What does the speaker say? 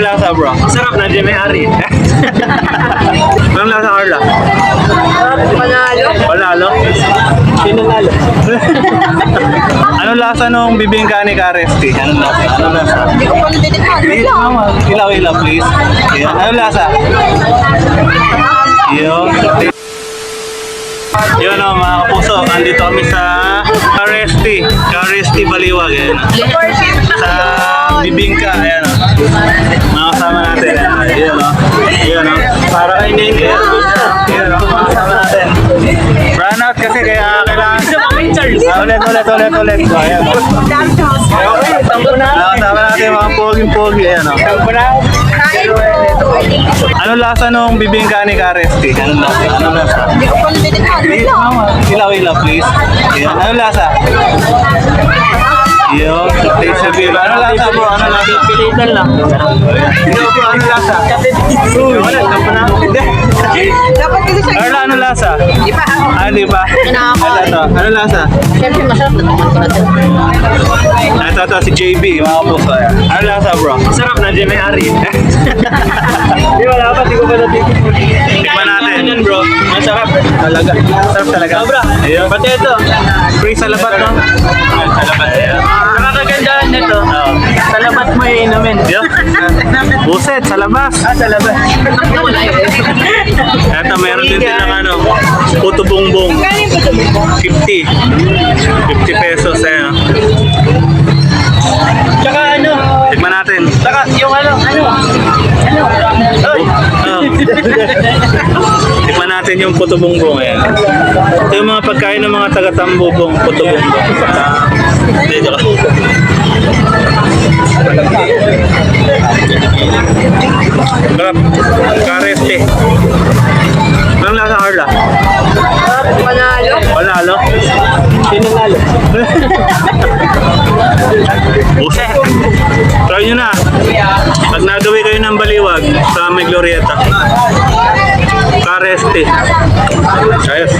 Lasa bro. Sarap na di may ari. Anong lasa Carla? Panalo. Panalo? Sino nalo? Anong lasa nung bibingka ni Karesti? Anong lasa? Anong lasa? Hindi ko pa natitikman. Ilaw, please. Yan. Anong lasa? Yun. Yun o mga kapuso, andito kami sa Karesti Baliwag. Ayan. Sa bibingka, ayan o. Mga kasama natin. Ayan o. Ayan o. Para kay Nene. Ayan o. Mga kasama natin. Run out kasi kaya kailangan. Ulit. Ayan o. Mga kasama natin mga poging-pogi. Ayan o. Anong lasa nung bibingka ni Karesti? Anong lasa? Anong lasa? Hindi ko pa natitikman. Ilaw, please. Yan. Anong lasa? Yun. Please sabihin. Anong lasa bro? Anong lasa? Pilitan lang. Ikaw bro, anong lasa? Hindi. Dapat kasi siya. Carla, anong lasa? Di pa ako. Di ba? Ito. Anong lasa? Siyempre masarap na naman ko natin. Ito, si JB, mga puso. Anong lasa bro? Sarap na di may ari. Di wala pa, di ko pa natitikman. Tikman natin. Yan bro. Masarap. Talaga. Sarap talaga. Sobra. Ayun. Pati ito. Free sa labat, no? Sa labat. Nakakagandahan nito. Oo. Sa labas mo iinumin. Yun. Buset, sa labas. Sa labas. Eto, meron din silang ano, puto bongbong. 50. 50 pesos, eh. No? Tsaka ano? Tikman natin. Tsaka yung ano? Oy! Oh. Tikman natin yung puto bongbong, eh. Ito yung mga pagkain ng mga taga-tambubong, puto bongbong. Dito ka. Sarap. Kareste. Anong lasa Carla? Panalo. Panalo? Sino nalo? Buset! Try nyo na. Pag nagawi kayo ng Baliwag sa may Glorieta. Kareste. Ayos.